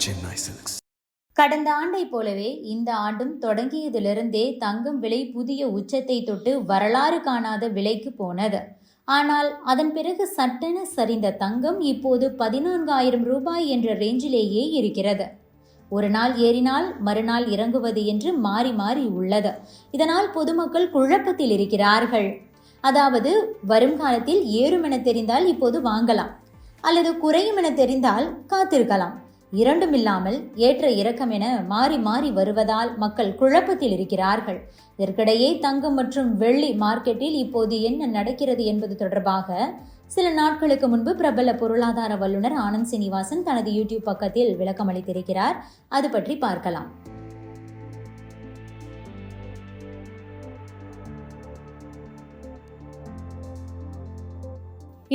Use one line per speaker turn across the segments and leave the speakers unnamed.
Chennai Silks.
கடந்த ஆண்டை போலவே இந்த ஆண்டும் தொடங்கியதிலிருந்தே தங்கம் விலை புதிய உச்சத்தை தொட்டு வரலாறு காணாத விலைக்கு போனது. ஆனால் அதன் பிறகு சட்டென சரிந்த தங்கம் இப்போது 14,000 ரூபாய் என்ற ரேஞ்சிலேயே இருக்கிறது. ஒரு நாள் ஏறினால் மறுநாள் இறங்குவது என்று மாறி மாறி உள்ளது. இதனால் பொதுமக்கள் குழப்பத்தில் இருக்கிறார்கள். அதாவது வரும் காலத்தில் ஏறும் என தெரிந்தால் இப்போது வாங்கலாம், அல்லது குறையும் என தெரிந்தால் காத்திருக்கலாம். இரண்டும் இல்லாமல் ஏற்ற இறக்கம் என மாறி மாறி வருவதால் மக்கள் குழப்பத்தில் இருக்கிறார்கள். இதற்கிடையே தங்கம் மற்றும் வெள்ளி மார்க்கெட்டில் இப்போது என்ன நடக்கிறது என்பது தொடர்பாக சில நாட்களுக்கு முன்பு பிரபல பொருளாதார வல்லுநர் ஆனந்த் சீனிவாசன் தனது யூடியூப் பக்கத்தில் விளக்கம் அளித்திருக்கிறார். அது பற்றி பார்க்கலாம்.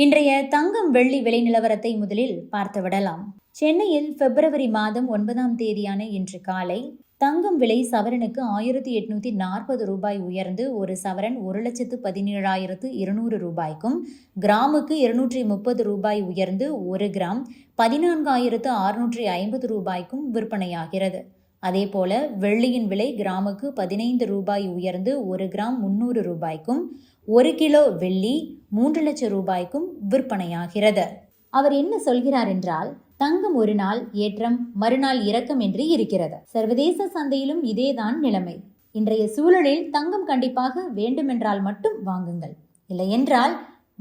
இன்றைய தங்கம் வெள்ளி விலை நிலவரத்தை முதலில் பார்த்துவிடலாம். சென்னையில் பிப்ரவரி மாதம் 9ஆம் தேதியான இன்று காலை தங்கம் விலை சவரனுக்கு 1840 ரூபாய் உயர்ந்து ஒரு சவரன் 1,17,200 ரூபாய்க்கும், கிராமுக்கு 230 ரூபாய் உயர்ந்து ஒரு கிராம் 14,650 ரூபாய்க்கும் விற்பனையாகிறது. அதேபோல வெள்ளியின் விலை கிராமுக்கு 15 ரூபாய் உயர்ந்து ஒரு கிராம் 300 ரூபாய்க்கும், ஒரு கிலோ வெள்ளி 3 லட்சம் ரூபாய்க்கும் விற்பனையாகிறது. அவர் என்ன சொல்கிறார் என்றால், தங்கம் ஒரு நாள் ஏற்றம் மறுநாள் இறக்கம் என்று இருக்கிறது. சர்வதேச சந்தையிலும் இதேதான் நிலைமை. இன்றைய சூழலில் தங்கம் கண்டிப்பாக வேண்டுமென்றால் மட்டும் வாங்குங்கள், இல்லை என்றால்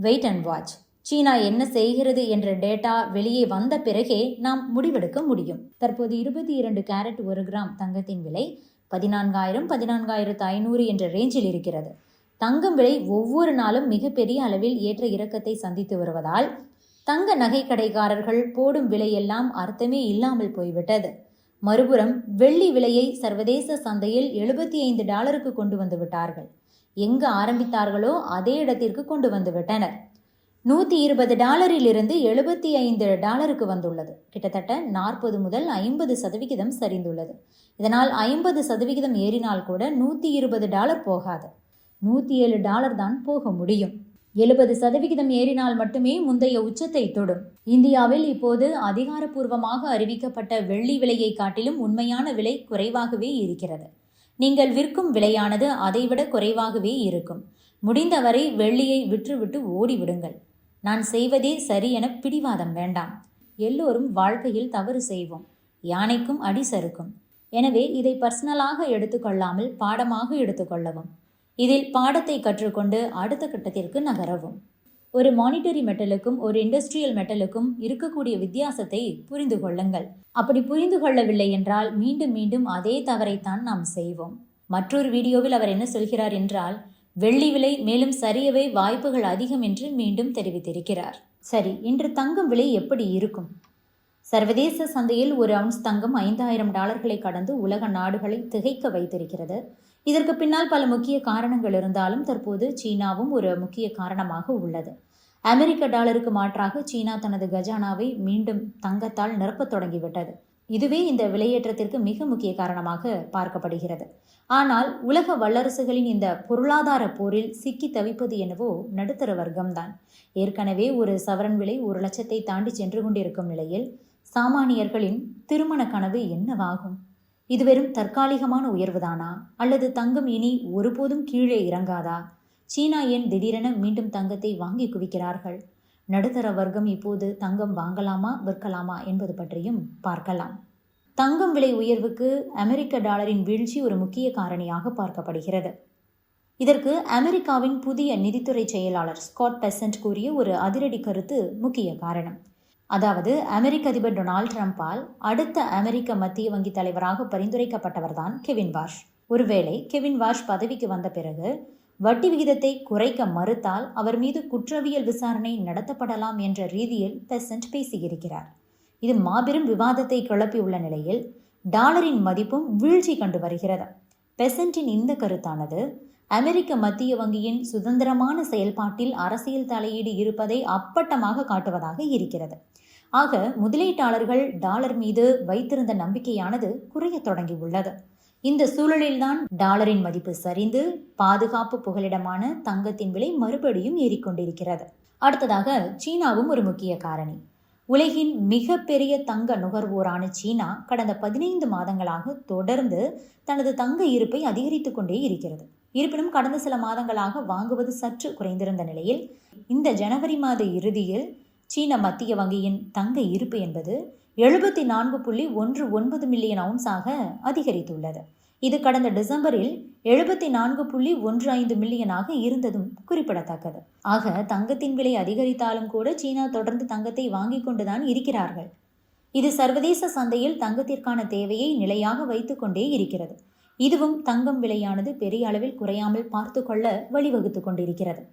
வெயிட் அண்ட் வாட்ச். சீனா என்ன செய்கிறது என்ற டேட்டா வெளியே வந்த பிறகே நாம் முடிவெடுக்க முடியும். தற்போது 22 கேரட் 1 கிராம் தங்கத்தின் விலை 14,000 14,500 என்ற ரேஞ்சில் இருக்கிறது. தங்கம் விலை ஒவ்வொரு நாளும் மிகப்பெரிய அளவில் ஏற்ற இறக்கத்தை சந்தித்து வருவதால் தங்க நகை கடைக்காரர்கள் போடும் விலையெல்லாம் அர்த்தமே இல்லாமல் போய்விட்டது. மறுபுறம் வெள்ளி விலையை சர்வதேச சந்தையில் $75 கொண்டு வந்து விட்டார்கள். எங்கு ஆரம்பித்தார்களோ அதே இடத்திற்கு கொண்டு வந்து விட்டனர். $120 $75 வந்துள்ளது. கிட்டத்தட்ட 40 முதல் 50% சரிந்துள்ளது. இதனால் 50% ஏறினால் கூட $120 போகாது, $107 தான் போக முடியும். 70% ஏறினால் மட்டுமே முந்தைய உச்சத்தை தொடும். இந்தியாவில் இப்போது அதிகாரப்பூர்வமாக அறிவிக்கப்பட்ட வெள்ளி விலையை காட்டிலும் உண்மையான விலை குறைவாகவே இருக்கிறது. நீங்கள் விற்கும் விலையானது அதைவிட குறைவாகவே இருக்கும். முடிந்தவரை வெள்ளியை விற்றுவிட்டு ஓடிவிடுங்கள். நான் செய்வதே சரி என பிடிவாதம் வேண்டாம். எல்லோரும் வாழ்க்கையில் தவறு செய்வோம், யானைக்கும் அடி சறுக்கும். எனவே இதை பர்சனலாக எடுத்துக்கொள்ளாமல் பாடமாக எடுத்துக்கொள்ளவும், இதில் பாடத்தை கற்றுக்கொண்டு அடுத்த கட்டத்திற்கு நகரவும். ஒரு மானிட்டரி மெட்டலுக்கும் ஒரு இண்டஸ்ட்ரியல் மெட்டலுக்கும் இருக்கக்கூடிய வித்தியாசத்தை புரிந்து கொள்ளுங்கள். அப்படி புரிந்து கொள்ளவில்லை என்றால் மீண்டும் மீண்டும் அதே தவறைத்தான் நாம் செய்வோம். மற்றொரு வீடியோவில் அவர் என்ன சொல்கிறார் என்றால், வெள்ளி விலை மேலும் சரியவே வாய்ப்புகள் அதிகம் என்று மீண்டும் தெரிவித்திருக்கிறார். சரி, இன்று தங்கம் விலை எப்படி இருக்கும்? சர்வதேச சந்தையில் ஒரு அவுன்ஸ் தங்கம் $5,000 கடந்து உலக நாடுகளை திகைக்க வைத்திருக்கிறது. இதற்கு பின்னால் பல முக்கிய காரணங்கள் இருந்தாலும் தற்போது சீனாவும் ஒரு முக்கிய காரணமாக உள்ளது. அமெரிக்க டாலருக்கு மாற்றாக சீனா தனது கஜானாவை மீண்டும் தங்கத்தால் நிரப்பத் தொடங்கிவிட்டது. இதுவே இந்த விலையேற்றத்திற்கு மிக முக்கிய காரணமாக பார்க்கப்படுகிறது. ஆனால் உலக வல்லரசுகளின் இந்த பொருளாதார போரில் சிக்கி தவிப்பது என்னவோ நடுத்தர வர்க்கம்தான். ஏற்கனவே ஒரு சவரன் விலை 1 லட்சத்தை தாண்டி சென்று கொண்டிருக்கும் நிலையில் சாமானியர்களின் திருமண கனவு என்னவாகும்? இது வெறும் தற்காலிகமான உயர்வுதானா, அல்லது தங்கம் இனி ஒருபோதும் கீழே இறங்காதா? சீனா ஏன் திடீரென மீண்டும் தங்கத்தை வாங்கி குவிக்கிறார்கள்? நடுத்தர வர்க்கம் இப்போது தங்கம் வாங்கலாமா விற்கலாமா என்பது பற்றியும் பார்க்கலாம். தங்கம் விலை உயர்வுக்கு அமெரிக்க டாலரின் வீழ்ச்சி ஒரு முக்கிய காரணியாக பார்க்கப்படுகிறது. இதற்கு அமெரிக்காவின் புதிய நிதித்துறை செயலாளர் ஸ்காட் பெசன்ட் கூறிய ஒரு அதிரடி கருத்து முக்கிய காரணம். அதாவது, அமெரிக்க அதிபர் டொனால்ட் ட்ரம்பால் அடுத்த அமெரிக்க மத்திய வங்கி தலைவராக பரிந்துரைக்கப்பட்டவர்தான் கெவின் வாஷ். ஒருவேளை கெவின் வாஷ் பதவிக்கு வந்த பிறகு வட்டி விகிதத்தை குறைக்க மறுத்தால் அவர் மீது குற்றவியல் விசாரணை நடத்தப்படலாம் என்ற ரீதியில் பெசன்ட் பேசியிருக்கிறார். இது மாபெரும் விவாதத்தை கிளப்பியுள்ள நிலையில் டாலரின் மதிப்பும் வீழ்ச்சி கண்டு வருகிறது. பெசன்ட்டின் இந்த கருத்தானது அமெரிக்க மத்திய வங்கியின் சுதந்திரமான செயல்பாட்டில் அரசியல் தலையீடு இருப்பதை அப்பட்டமாக காட்டுவதாக இருக்கிறது. ஆக முதலீட்டாளர்கள் டாலர் மீது வைத்திருந்த நம்பிக்கையானது குறைய தொடங்கியுள்ளது. இந்த சூழலில்தான் டாலரின் மதிப்பு சரிந்து பாதுகாப்பு புகலிடமான தங்கத்தின் விலை மறுபடியும் ஏறிக்கொண்டிருக்கிறது. அடுத்ததாக சீனாவும் ஒரு முக்கிய காரணி. உலகின் மிகப்பெரிய தங்க நுகர்வோரான சீனா கடந்த 15 மாதங்களாக தொடர்ந்து தனது தங்க இருப்பை அதிகரித்து கொண்டே இருக்கிறது. இருப்பினும் கடந்த சில மாதங்களாக வாங்குவது சற்று குறைந்திருந்த நிலையில் இந்த ஜனவரி மாத இறுதியில் சீன மத்திய வங்கியின் தங்க இருப்பு என்பது 74.19 மில்லியன் அவுன்ஸாக அதிகரித்துள்ளது. இது கடந்த டிசம்பரில் 74.15 மில்லியனாக இருந்ததும் குறிப்பிடத்தக்கது. ஆக தங்கத்தின் விலை அதிகரித்தாலும் கூட சீனா தொடர்ந்து தங்கத்தை வாங்கிக் கொண்டுதான் இருக்கிறார்கள். இது சர்வதேச சந்தையில் தங்கத்திற்கான தேவையை நிலையாக வைத்து கொண்டே இருக்கிறது. இதுவும் தங்கம் விலையானது பெரிய அளவில் குறையாமல் பார்த்து கொள்ள வழிவகுத்து கொண்டிருக்கிறது.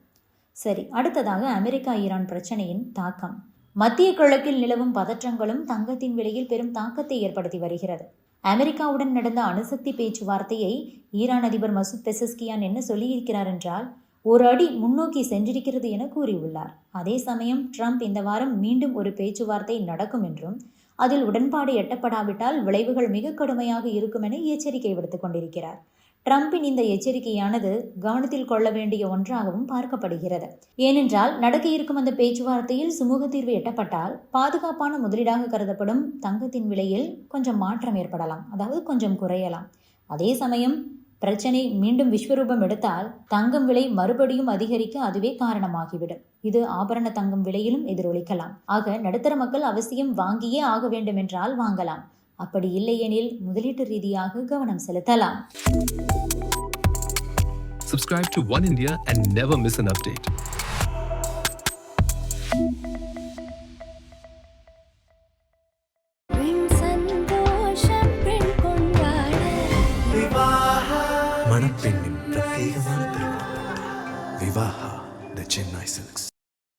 சரி, அடுத்ததாக அமெரிக்கா ஈரான் பிரச்சனையின் தாக்கம். மத்திய கிழக்கில் நிலவும் பதற்றங்களும் தங்கத்தின் விலையில் பெரும் தாக்கத்தை ஏற்படுத்தி வருகிறது. அமெரிக்காவுடன் நடந்த அணுசக்தி பேச்சுவார்த்தையை ஈரான் அதிபர் மசூத் பெசஸ்கியான் என்ன சொல்லியிருக்கிறார் என்றால், ஒரு அடி முன்னோக்கி சென்றிருக்கிறது என கூறியுள்ளார். அதே சமயம் ட்ரம்ப் இந்த வாரம் மீண்டும் ஒரு பேச்சுவார்த்தை நடக்கும் என்றும் அதில் உடன்பாடு எட்டப்படாவிட்டால் விளைவுகள் மிக கடுமையாக இருக்கும் என எச்சரிக்கை விடுத்துக் கொண்டிருக்கிறார். ட்ரம்பின் இந்த எச்சரிக்கையானது கவனத்தில் கொள்ள வேண்டிய ஒன்றாகவும் பார்க்கப்படுகிறது. ஏனென்றால் நடக்க இருக்கும் அந்த பேச்சுவார்த்தையில் சுமூக தீர்வு எட்டப்பட்டால் பாதுகாப்பான முதலீடாக கருதப்படும் தங்கத்தின் விலையில் கொஞ்சம் மாற்றம் ஏற்படலாம், அதாவது கொஞ்சம் குறையலாம். அதே சமயம் பிரச்சனை மீண்டும் விஸ்வரூபம் எடுத்தால் தங்கம் விலை மறுபடியும் அதிகரிக்க அதுவே காரணமாகிவிடும். இது ஆபரண தங்கம் விலையிலும் எதிரொலிக்கலாம். ஆக நடுத்தர மக்கள் அவசியம் வாங்கியே ஆக வேண்டும் என்றால் வாங்கலாம். அப்படி இல்லையெனில் முதலீட்டு ரீதியாக கவனம் செலுத்தலாம்.
Subscribe to One India and never miss an update.
மணப்பெண்ணின் பிரத்யேகமான திருமணம் விவாஹா தி சென்னை சில்க்ஸ்.